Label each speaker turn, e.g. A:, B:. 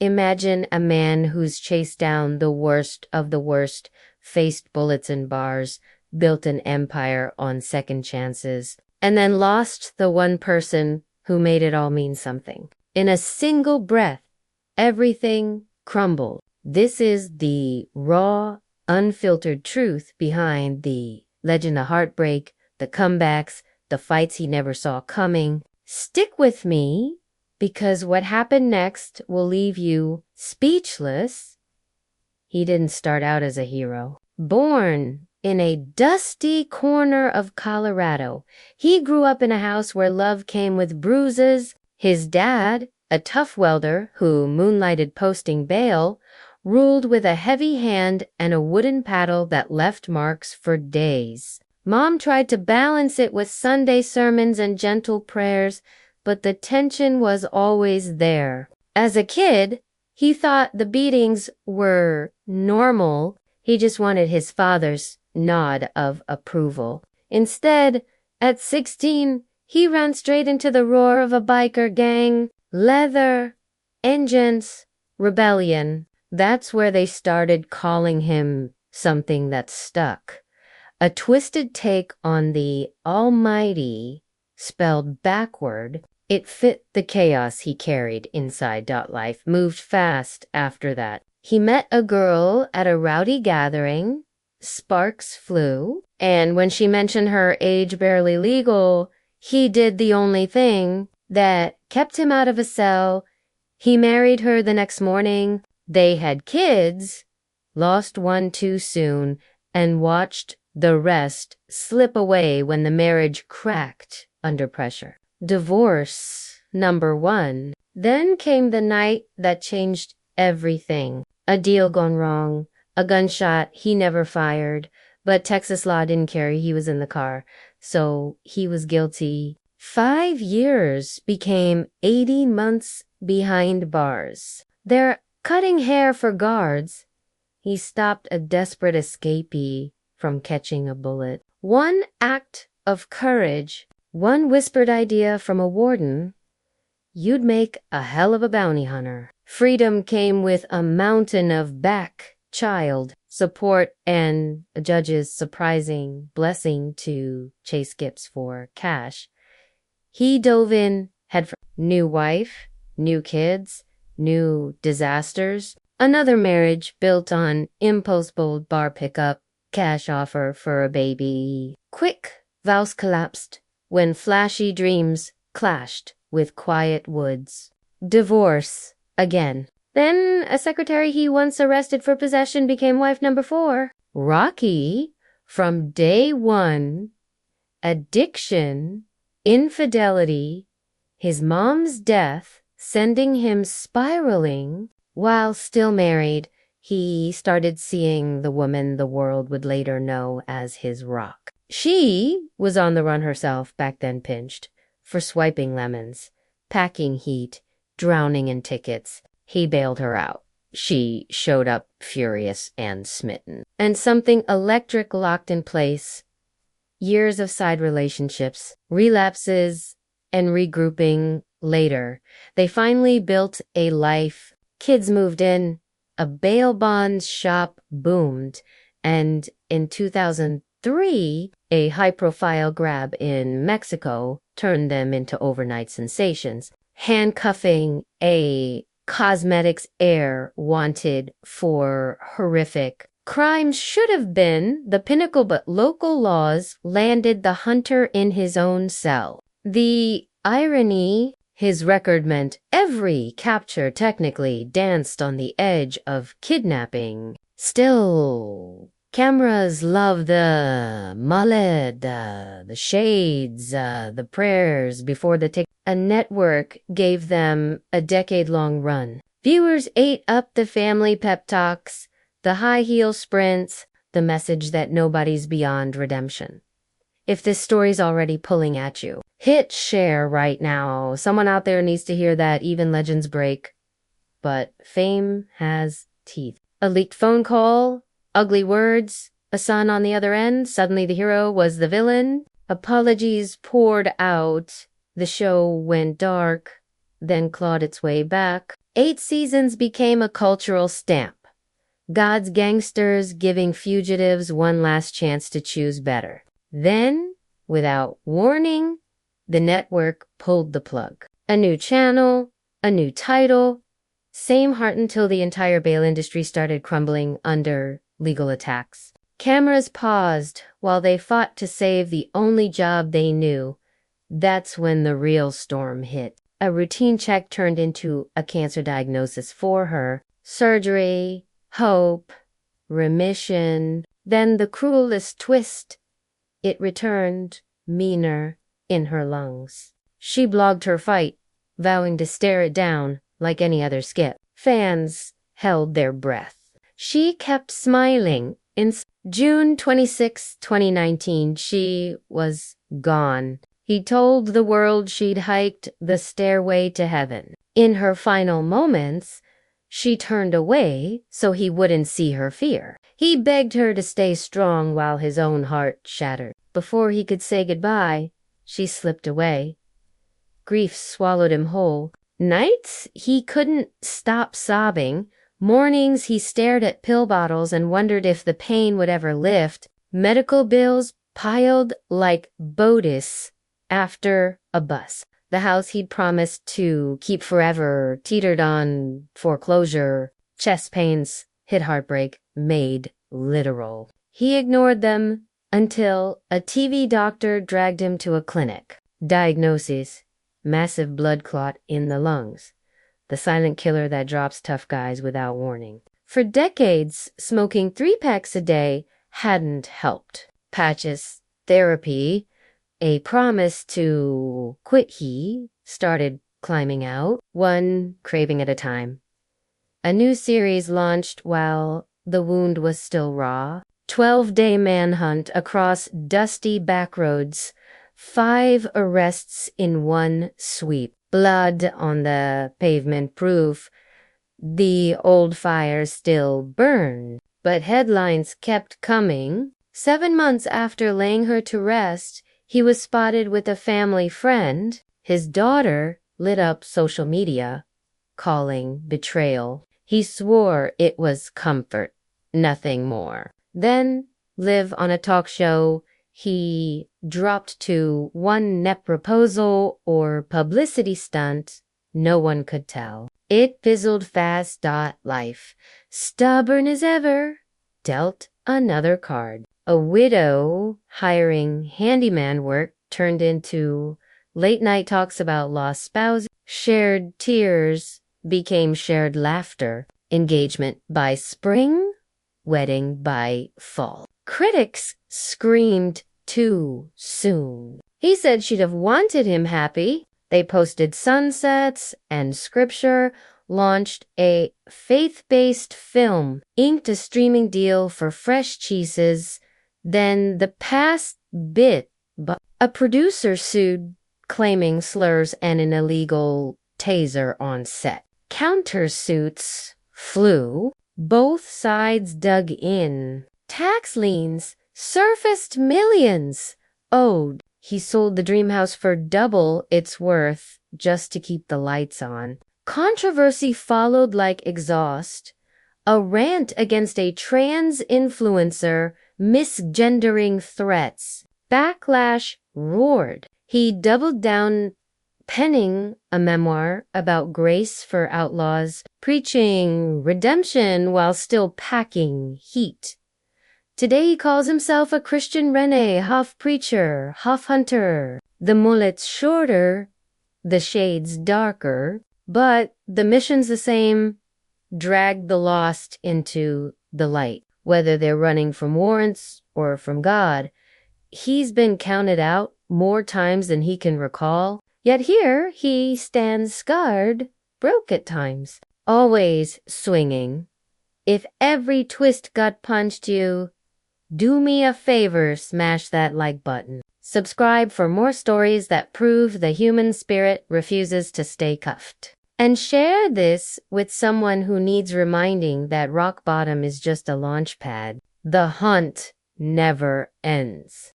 A: Imagine a man who's chased down the worst of the worst, faced bullets and bars, built an empire on second chances, and then lost the one person who made it all mean something. In a single breath, everything crumbled. This is the raw, unfiltered truth behind the legend of heartbreak, the comebacks, the fights he never saw coming. Stick with me, because what happened next will leave you speechless. He didn't start out as a hero. Born in a dusty corner of Colorado, he grew up in a house where love came with bruises. His dad, a tough welder who moonlighted posting bail, ruled with a heavy hand and a wooden paddle that left marks for days. Mom tried to balance it with Sunday sermons and gentle prayers, but the tension was always there. As a kid, he thought the beatings were normal. He just wanted his father's nod of approval. Instead, at 16, he ran straight into the roar of a biker gang. Leather, engines, rebellion. That's where they started calling him something that stuck. A twisted take on the almighty, spelled backward. It fit the chaos he carried inside. Life moved fast after that. He met a girl at a rowdy gathering. Sparks flew. And when she mentioned her age barely legal, he did the only thing that kept him out of a cell. He married her the next morning. They had kids, lost one too soon, and watched the rest slip away when the marriage cracked under pressure. Divorce number 1. Then came the night that changed everything. A deal gone wrong, a gunshot he never fired, but Texas law didn't care. He was in the car, so he was guilty. 5 years became 80 months behind bars. They're cutting hair for guards. He stopped a desperate escapee from catching a bullet. One act of courage, one whispered idea from a warden, you'd make a hell of a bounty hunter. Freedom came with a mountain of child support and a judge's surprising blessing to chase Gibbs for cash. He dove in headfirst. New wife, new kids, new disasters. Another marriage built on impulse bold bar pickup, cash offer for a baby. Quick vows collapsed when flashy dreams clashed with quiet woods. Divorce again. Then a secretary he once arrested for possession became wife number 4. Rocky from day one. Addiction, infidelity, his mom's death sending him spiraling. While still married, he started seeing the woman the world would later know as his rock. She was on the run herself, back then pinched, for swiping lemons, packing heat, drowning in tickets. He bailed her out. She showed up furious and smitten. And something electric locked in place. Years of side relationships, relapses, and regrouping later. They finally built a life. Kids moved in. A bail bonds shop boomed. And in 2003, a high-profile grab in Mexico turned them into overnight sensations. Handcuffing a cosmetics heir wanted for horrific crimes should have been the pinnacle, but local laws landed the hunter in his own cell. The irony, his record meant every capture technically danced on the edge of kidnapping. Still, cameras love the mullet, the shades, the prayers before the tick. A network gave them a decade-long run. Viewers ate up the family pep talks, the high heel sprints, the message that nobody's beyond redemption. If this story's already pulling at you, hit share right now. Someone out there needs to hear that even legends break. But fame has teeth. A leaked phone call, ugly words, a son on the other end. Suddenly the hero was the villain. Apologies poured out. The show went dark. then clawed its way back. 8 seasons became a cultural stamp. God's gangsters giving fugitives one last chance to choose better. Then, without warning, the network pulled the plug. A new channel, a new title, same heart until the entire bail industry started crumbling under legal attacks. Cameras paused while they fought to save the only job they knew. That's when the real storm hit. A routine check turned into a cancer diagnosis for her. Surgery, hope, remission. Then the cruelest twist. It returned, meaner, in her lungs. She blogged her fight, vowing to stare it down like any other skip. Fans held their breath. She kept smiling. In June 26, 2019, she was gone. He told the world she'd hiked the stairway to heaven. In her final moments, she turned away so he wouldn't see her fear. He begged her to stay strong while his own heart shattered. Before he could say goodbye, she slipped away. Grief swallowed him whole. Nights, he couldn't stop sobbing. Mornings, he stared at pill bottles and wondered if the pain would ever lift. Medical bills piled like Botus after a bus. The house he'd promised to keep forever teetered on foreclosure. Chest pains hit heartbreak, made literal. He ignored them until a TV doctor dragged him to a clinic. Diagnosis: massive blood clot in the lungs. The silent killer that drops tough guys without warning. For decades, smoking 3 packs a day hadn't helped. Patches, therapy, a promise to quit. He started climbing out, one craving at a time. A new series launched while the wound was still raw. 12-day manhunt across dusty backroads. 5 arrests in one sweep. Blood on the pavement, proof the old fire still burned. But headlines kept coming. 7 months after laying her to rest, he was spotted with a family friend. His daughter lit up social media, calling betrayal. He swore it was comfort, nothing more. Then, live on a talk show, he dropped to one NEP proposal or publicity stunt, no one could tell. It fizzled fast. Life, stubborn as ever, dealt another card. A widow hiring handyman work turned into late-night talks about lost spouses. Shared tears became shared laughter. Engagement by spring, wedding by fall. Critics screamed too soon. He said she'd have wanted him happy. They posted sunsets and scripture, launched a faith-based film, inked a streaming deal for fresh cheeses. Then the past bit, but a producer sued, claiming slurs and an illegal taser on set. Countersuits flew. Both sides dug in. Tax liens surfaced, millions owed. He sold the dream house for double its worth just to keep the lights on. Controversy followed like exhaust. A rant against a trans influencer, misgendering threats. Backlash roared. He doubled down, penning a memoir about grace for outlaws, preaching redemption while still packing heat. Today he calls himself a Christian Rene, half preacher, half hunter. The mullet's shorter, the shades darker, but the mission's the same. Drag the lost into the light. Whether they're running from warrants or from God, he's been counted out more times than he can recall. Yet here he stands scarred, broke at times, always swinging. If every twist gut punched you, do me a favor, smash that like button. Subscribe for more stories that prove the human spirit refuses to stay cuffed. And share this with someone who needs reminding that rock bottom is just a launch pad. The hunt never ends.